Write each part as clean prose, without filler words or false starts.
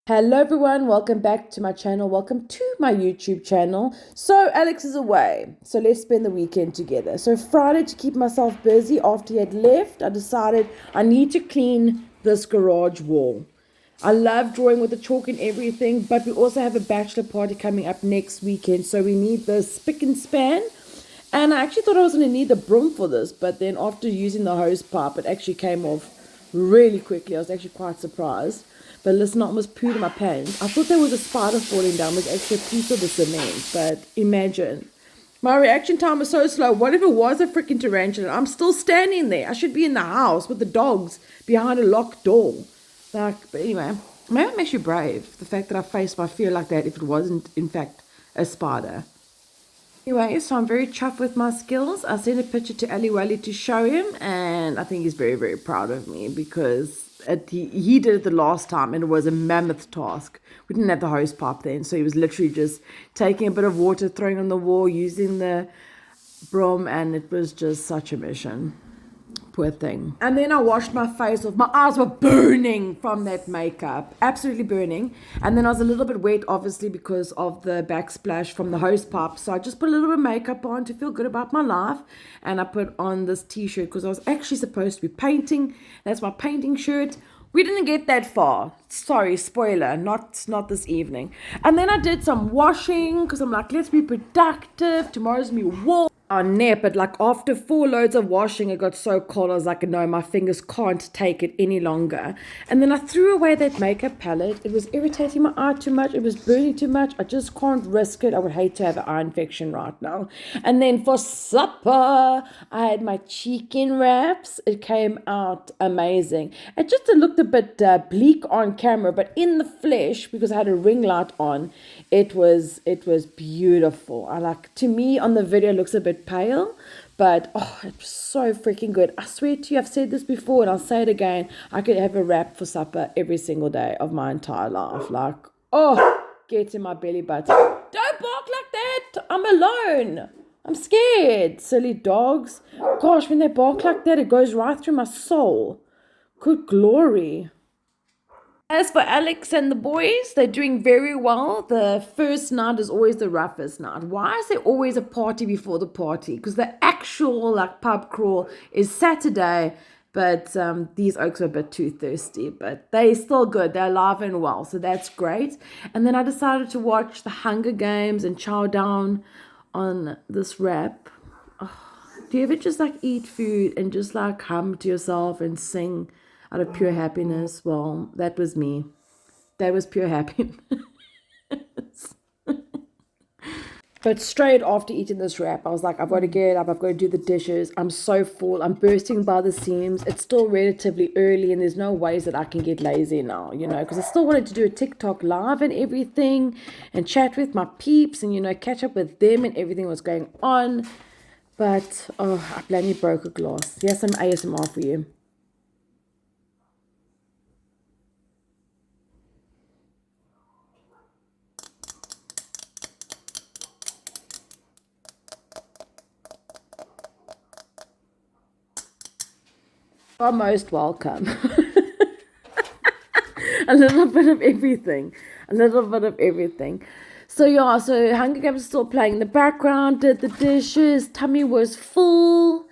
Hello everyone, welcome back to my channel. Welcome to my YouTube channel. So Alex is away, so let's spend the weekend together. So Friday, to keep myself busy after he had left, I decided I need to clean this garage wall. I love drawing with the chalk and everything, but we also have a bachelor party coming up next weekend, so we need the spick and span. And I actually thought I was going to need a broom for this, but then after using the hose pipe, it actually came off really quickly. I was actually quite surprised. But listen, I almost pooed in my pants. I thought there was a spider falling down. It was actually a piece of the cement. But imagine. My reaction time was so slow. What if it was a freaking tarantula? I'm still standing there. I should be in the house with the dogs behind a locked door. But anyway, maybe it makes you brave. The fact that I faced my fear like that if it wasn't, in fact, a spider. Anyway, so I'm very chuffed with my skills. I sent a picture to Ali Wali to show him, and I think he's very, very proud of me because he did it the last time, and it was a mammoth task. We didn't have the hose pipe then, so he was literally just taking a bit of water, throwing on the wall, using the broom, and it was just such a mission. Poor thing. And then I washed my face off. My eyes were burning from that makeup. Absolutely burning. And then I was a little bit wet, obviously, because of the backsplash from the hose pipe. So I just put a little bit of makeup on to feel good about my life. And I put on this t-shirt because I was actually supposed to be painting. That's my painting shirt. We didn't get that far. Sorry, spoiler, not this evening. And then I did some washing because I'm like, let's be productive. Tomorrow's me walk. On net, but like after 4 loads of washing, it got so cold. I was like, no, my fingers can't take it any longer. And then I threw away that makeup palette. It was irritating my eye too much. It was burning too much. I just can't risk it. I would hate to have an eye infection right now. And then for supper, I had my chicken wraps. It came out amazing. It just looked a bit bleak on camera, but in the flesh, because I had a ring light on, it was beautiful. I like, to me on the video, it looks a bit pale, but oh, it was so freaking good. I swear to you, I've said this before and I'll say it again, I could have a wrap for supper every single day of my entire life. Like, oh, get in my belly button. Don't bark like that. I'm alone. I'm scared. Silly dogs. Gosh, when they bark like that, it goes right through my soul. Good glory. As for Alex and the boys, they're doing very well. The first night is always the roughest night. Why is there always a party before the party? Because the actual like pub crawl is Saturday, but these oaks are a bit too thirsty. But they're still good. They're alive and well, so that's great. And then I decided to watch the Hunger Games and chow down on this wrap. Oh, do you ever just like eat food and just like hum to yourself and sing out of pure happiness? Well, that was me. That was pure happiness. But straight after eating this wrap, I was like, I've got to get up. I've got to do the dishes. I'm so full. I'm bursting by the seams. It's still relatively early and there's no ways that I can get lazy now, because I still wanted to do a TikTok live and everything and chat with my peeps and, catch up with them and everything was going on. But, oh, I bloody broke a glass. Here's some ASMR for you. Are most welcome. A little bit of everything. A little bit of everything. So yeah, so Hunger Games is still playing in the background, did the dishes, tummy was full,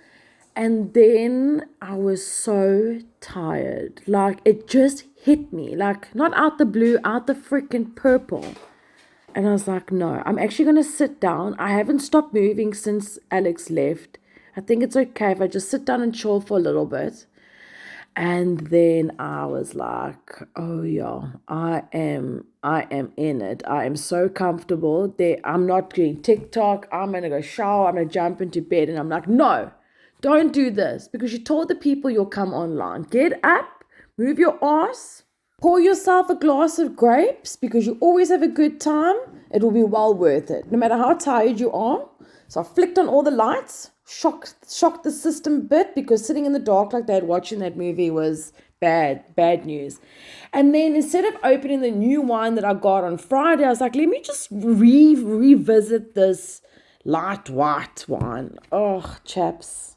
and then I was so tired. Like it just hit me. Like not out the blue, out the freaking purple. And I was like, no, I'm actually gonna sit down. I haven't stopped moving since Alex left. I think it's okay if I just sit down and chill for a little bit. And then I was like, oh yeah, I am in it. I am so comfortable there. I'm not doing TikTok. I'm going to go shower. I'm going to jump into bed. And I'm like, no, don't do this because you told the people you'll come online. Get up, move your ass, pour yourself a glass of grapes because you always have a good time. It will be well worth it, no matter how tired you are. So I flicked on all the lights, shocked the system a bit because sitting in the dark like that watching that movie was bad news. And then instead of opening the new wine that I got on Friday, I was like, let me just revisit this light white wine. Oh, chaps.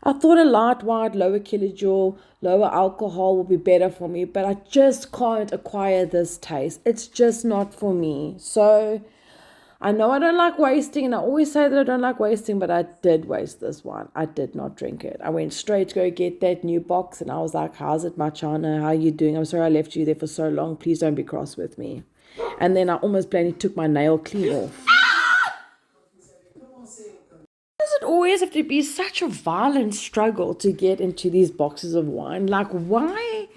I thought a light white, lower kilojoule, lower alcohol will be better for me, but I just can't acquire this taste. It's just not for me. So I know I don't like wasting, and I always say that I don't like wasting, but I did waste this one. I did not drink it. I went straight to go get that new box, and I was like, how's it, Machana? How are you doing? I'm sorry I left you there for so long. Please don't be cross with me. And then I almost plainly took my nail clean off. Does it always have to be such a violent struggle to get into these boxes of wine? Like, why?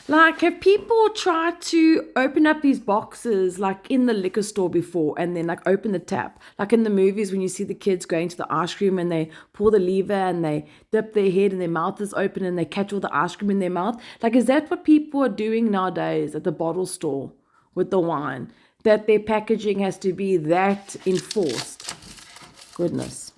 Like, have people tried to open up these boxes like in the liquor store before and then like open the tap? Like in the movies when you see the kids going to the ice cream and they pull the lever and they dip their head and their mouth is open and they catch all the ice cream in their mouth. Like, is that what people are doing nowadays at the bottle store with the wine? That their packaging has to be that enforced? Goodness.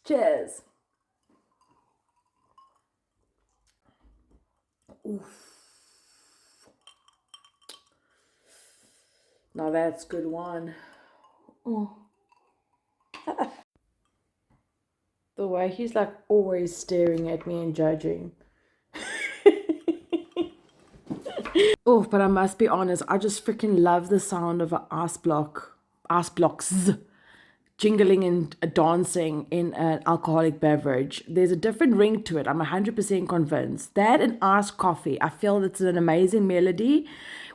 Cheers. Oof. Now that's good wine. Oh. The way he's like always staring at me and judging. Oh, but I must be honest, I just freaking love the sound of an ice blocks jingling and dancing in an alcoholic beverage. There's a different ring to it. I'm 100% convinced. That and iced coffee, I feel it's an amazing melody.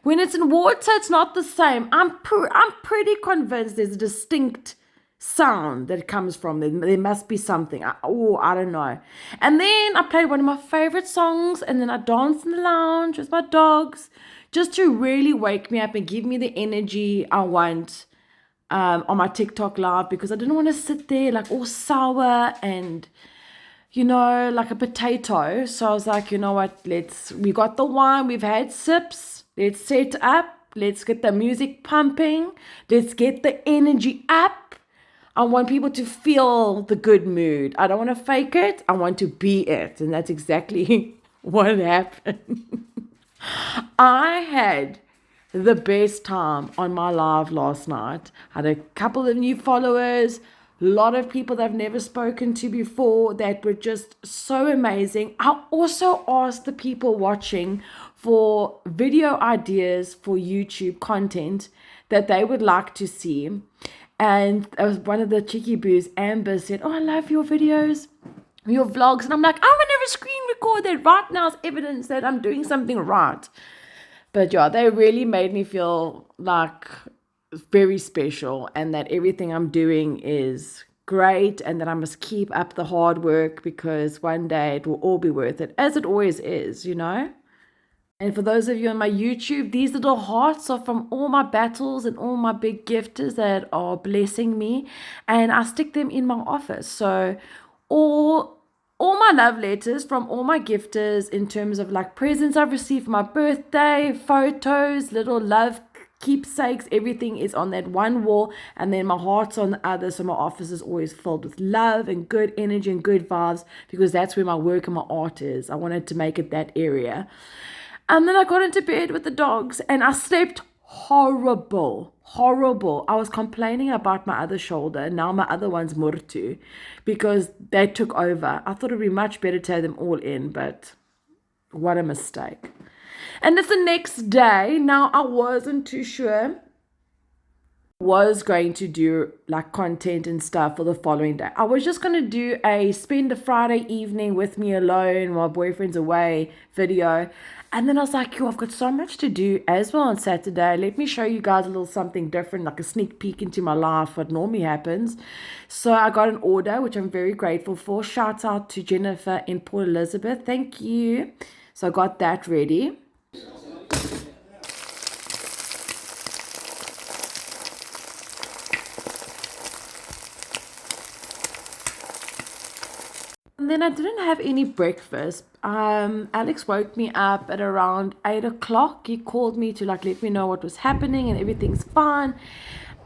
When it's in water, it's not the same. I'm pretty convinced there's a distinct sound that comes from there. There must be something. I don't know. And then I played one of my favorite songs, and then I danced in the lounge with my dogs, just to really wake me up and give me the energy I want on my TikTok live, because I didn't want to sit there like all sour and like a potato. So I was like, you know what, we got the wine, we've had sips, let's set up, let's get the music pumping, let's get the energy up. I want people to feel the good mood. I don't want to fake it. I want to be it. And that's exactly what happened. I had the best time on my live last night. I had a couple of new followers, a lot of people that I've never spoken to before that were just so amazing. I also asked the people watching for video ideas for YouTube content that they would like to see. And one of the cheeky boos, Amber, said, oh, I love your videos, your vlogs. And I'm like, I would never screen record that. Right now is evidence that I'm doing something right. But yeah, they really made me feel like very special, and that everything I'm doing is great, and that I must keep up the hard work, because one day it will all be worth it, as it always is, And for those of you on my YouTube, these little hearts are from all my battles and all my big gifters that are blessing me, and I stick them in my office. So all my love letters from all my gifters, in terms of like presents I've received for my birthday, photos, little love keepsakes, everything is on that one wall, and then my heart's on the other. So my office is always filled with love and good energy and good vibes, because that's where my work and my art is. I wanted to make it that area. And then I got into bed with the dogs, and I slept horrible. I was complaining about my other shoulder, and now my other one's murtu, because they took over. I thought it would be much better to have them all in, but what a mistake. And it's the next day. Now, I wasn't too sure was going to do like content and stuff for the following day. I was just going to do a spend a Friday evening with me alone while boyfriend's away video. And then I was like, I've got so much to do as well on Saturday. Let me show you guys a little something different, like a sneak peek into my life, what normally happens. So I got an order, which I'm very grateful for. Shouts out to Jennifer in Port Elizabeth. Thank you. So I got that ready. And then I didn't have any breakfast. Alex woke me up at around 8 o'clock. He called me to like let me know what was happening and everything's fine.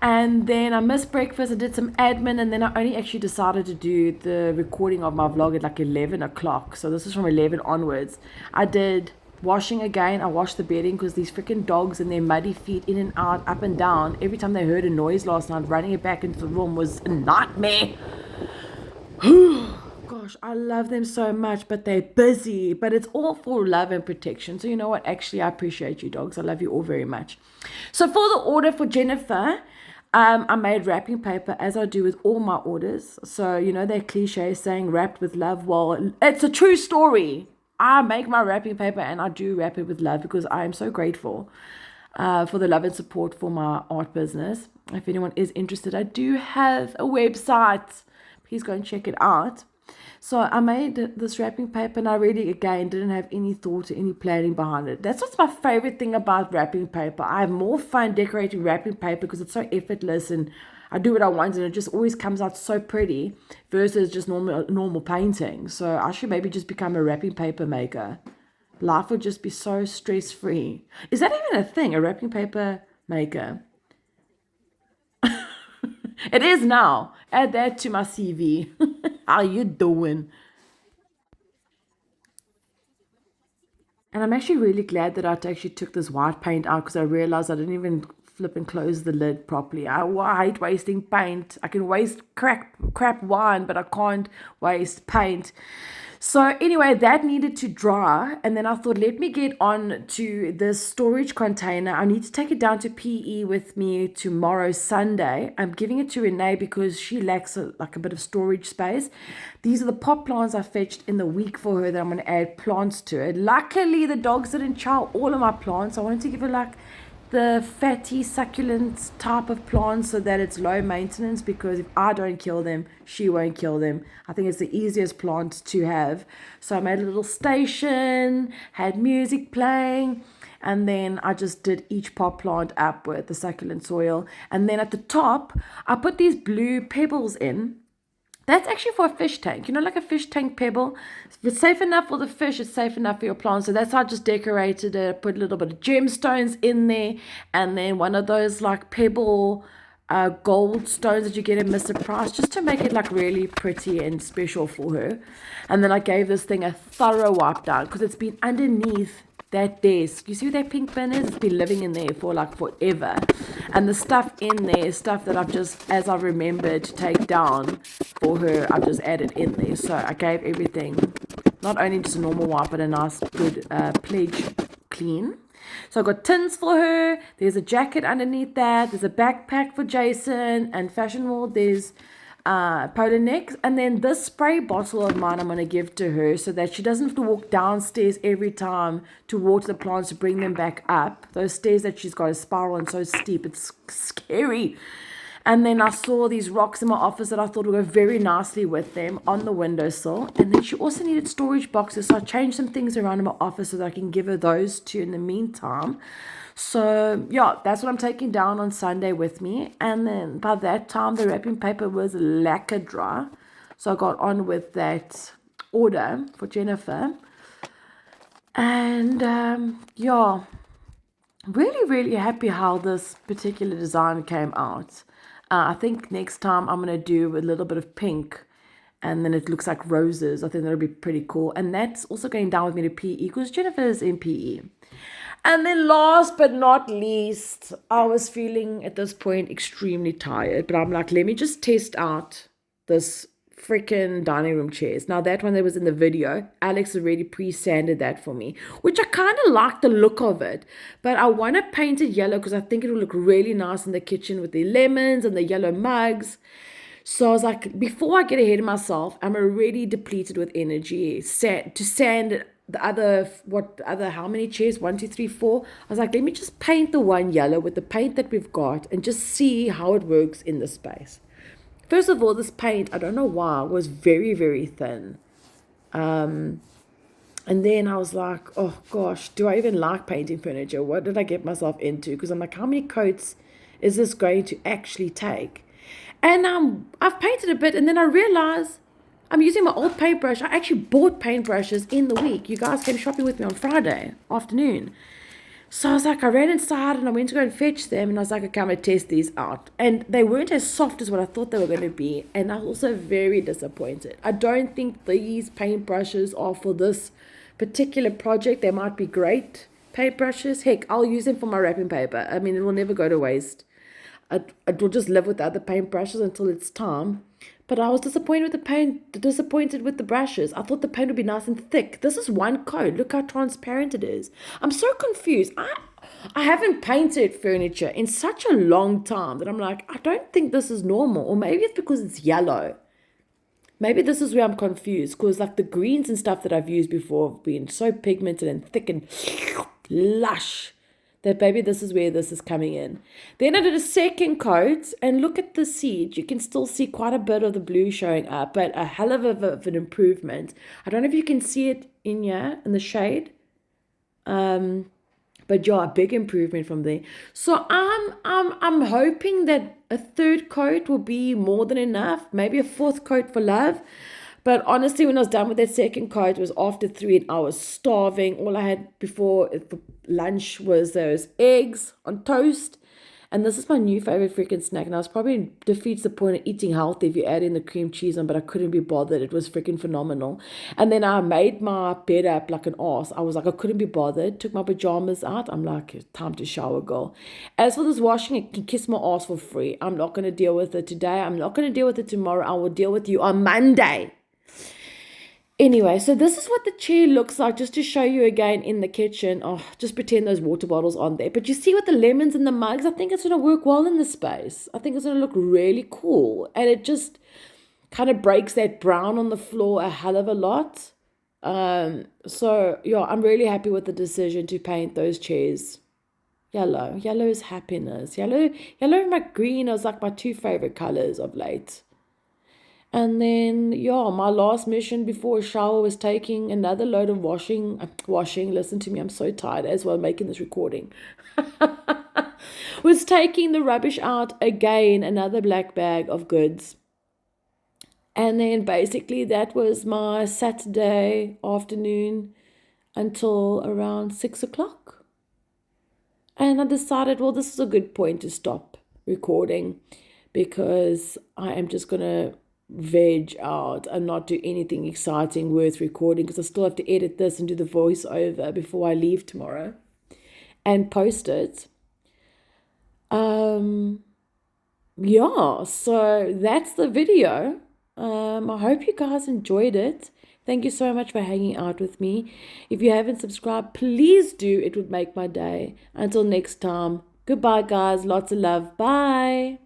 And then I missed breakfast. I did some admin, and then I only actually decided to do the recording of my vlog at like 11 o'clock. So this is from 11 onwards. I did washing again. I washed the bedding because these freaking dogs and their muddy feet in and out, up and down. Every time they heard a noise last night, running it back into the room was a nightmare. Gosh, I love them so much, but they're busy. But it's all for love and protection. So you know what? Actually, I appreciate you, dogs. I love you all very much. So for the order for Jennifer, I made wrapping paper as I do with all my orders. So, you know, that cliche saying wrapped with love. Well, it's a true story. I make my wrapping paper and I do wrap it with love because I am so grateful for the love and support for my art business. If anyone is interested, I do have a website. Please go and check it out. So I made this wrapping paper and I really, again, didn't have any thought or any planning behind it. That's what's my favorite thing about wrapping paper. I have more fun decorating wrapping paper because it's so effortless and I do what I want and it just always comes out so pretty versus just normal painting. So I should maybe just become a wrapping paper maker. Life would just be so stress-free. Is that even a thing, a wrapping paper maker? It is now. Add that to my CV. How you doing? And I'm actually really glad that I actually took this white paint out because I realized I didn't even flip and close the lid properly. I hate wasting paint. I can waste crap wine, but I can't waste paint. So anyway, that needed to dry. And then I thought, let me get on to this storage container. I need to take it down to PE with me tomorrow, Sunday. I'm giving it to Renee because she lacks like a bit of storage space. These are the pot plants I fetched in the week for her that I'm going to add plants to it. Luckily, the dogs didn't chow all of my plants. I wanted to give her like the fatty succulent type of plants so that it's low maintenance, because if I don't kill them, she won't kill them. I think it's the easiest plant to have. So I made a little station, had music playing, and then I just did each pot plant up with the succulent soil. And then at the top, I put these blue pebbles in. That's actually for a fish tank, you know, like a fish tank pebble. If it's safe enough for the fish, it's safe enough for your plants. So that's how I just decorated it, put a little bit of gemstones in there, and then one of those like pebble gold stones that you get at Mr. Price, just to make it like really pretty and special for her. And then I gave this thing a thorough wipe down because it's been underneath that desk. You see where that pink bin is? It's been living in there for like forever. And the stuff in there is stuff that I've just, as I remembered to take down for her, I've just added in there. So I gave everything, not only just a normal wipe, but a nice good pledge clean. So I got tins for her. There's a jacket underneath that. There's a backpack for Jason. And Fashion World, there's polar necks. And then this spray bottle of mine I'm going to give to her so that she doesn't have to walk downstairs every time to water the plants to bring them back up. Those stairs that she's got a spiral and so steep, it's scary. And then I saw these rocks in my office that I thought would go very nicely with them on the windowsill. And then she also needed storage boxes, so I changed some things around in my office so that I can give her those too in the meantime. So yeah, that's what I'm taking down on Sunday with me. And then by that time, the wrapping paper was lacquer dry. So I got on with that order for Jennifer. And yeah, really, really happy how this particular design came out. I think next time I'm going to do a little bit of pink and then it looks like roses. I think that'll be pretty cool. And that's also going down with me to PE because Jennifer is in PE. And then last but not least, I was feeling at this point extremely tired. But I'm like, let me just test out this freaking dining room chairs. Now that one that was in the video, Alex already pre-sanded that for me, which I kind of like the look of it, but I want to paint it yellow because I think it will look really nice in the kitchen with the lemons and the yellow mugs. So I was like, before I get ahead of myself, I'm already depleted with energy to sand how many chairs? 1, 2, 3, 4. I was like, let me just paint the one yellow with the paint that we've got and just see how it works in the space. First of all, this paint, I don't know why, was very, very thin. And then I was like, oh gosh, do I even like painting furniture? What did I get myself into? Because I'm like, how many coats is this going to actually take? And I've painted a bit, and then I realized I'm using my old paintbrush. I actually bought paintbrushes in the week. You guys came shopping with me on Friday afternoon. So I was like, I ran inside and I went to go and fetch them. And I was like, okay, I'm going to test these out. And they weren't as soft as what I thought they were going to be. And I was also very disappointed. I don't think these paintbrushes are for this particular project. They might be great paintbrushes. Heck, I'll use them for my wrapping paper. I mean, it will never go to waste. I will just live with the other paintbrushes until it's time. But I was disappointed with the paint, disappointed with the brushes. I thought the paint would be nice and thick. This is one coat. Look how transparent it is. I'm so confused. I haven't painted furniture in such a long time that I'm like, I don't think this is normal. Or maybe it's because it's yellow. Maybe this is where I'm confused, because like the greens and stuff that I've used before have been so pigmented and thick and lush that maybe this is where this is coming in. Then I did a second coat, and look at the seed. You can still see quite a bit of the blue showing up, but a hell of an improvement. I don't know if you can see it in here, in the shade. But yeah, a big improvement from there. So I'm hoping that a third coat will be more than enough. Maybe a fourth coat for love. But honestly, when I was done with that second coat, it was after 3 and I was starving. All I had before for lunch was those eggs on toast. And this is my new favorite freaking snack. And I was probably defeats the point of eating healthy if you add in the cream cheese on, but I couldn't be bothered. It was freaking phenomenal. And then I made my bed up like an ass. I was like, I couldn't be bothered. Took my pajamas out. I'm like, time to shower, girl. As for this washing, it can kiss my ass for free. I'm not going to deal with it today. I'm not going to deal with it tomorrow. I will deal with you on Monday. Anyway, so this is what the chair looks like, just to show you again in the kitchen. Oh, just pretend those water bottles on there. But you see with the lemons and the mugs, I think it's going to work well in the space. I think it's going to look really cool. And it just kind of breaks that brown on the floor a hell of a lot. So, yeah, I'm really happy with the decision to paint those chairs yellow. Yellow is happiness. Yellow and my green is like my two favorite colors of late. And then, yeah, my last mission before a shower was taking another load of washing. Listen to me, I'm so tired as well making this recording. Was taking the rubbish out again, another black bag of goods. And then basically that was my Saturday afternoon until around 6 o'clock. And I decided, well, this is a good point to stop recording, because I am just going to veg out and not do anything exciting worth recording, because I still have to edit this and do the voiceover before I leave tomorrow and post it. Yeah, so that's the video. I hope you guys enjoyed it. Thank you so much for hanging out with me. If you haven't subscribed, please do. It would make my day. Until next time, goodbye guys, lots of love, bye.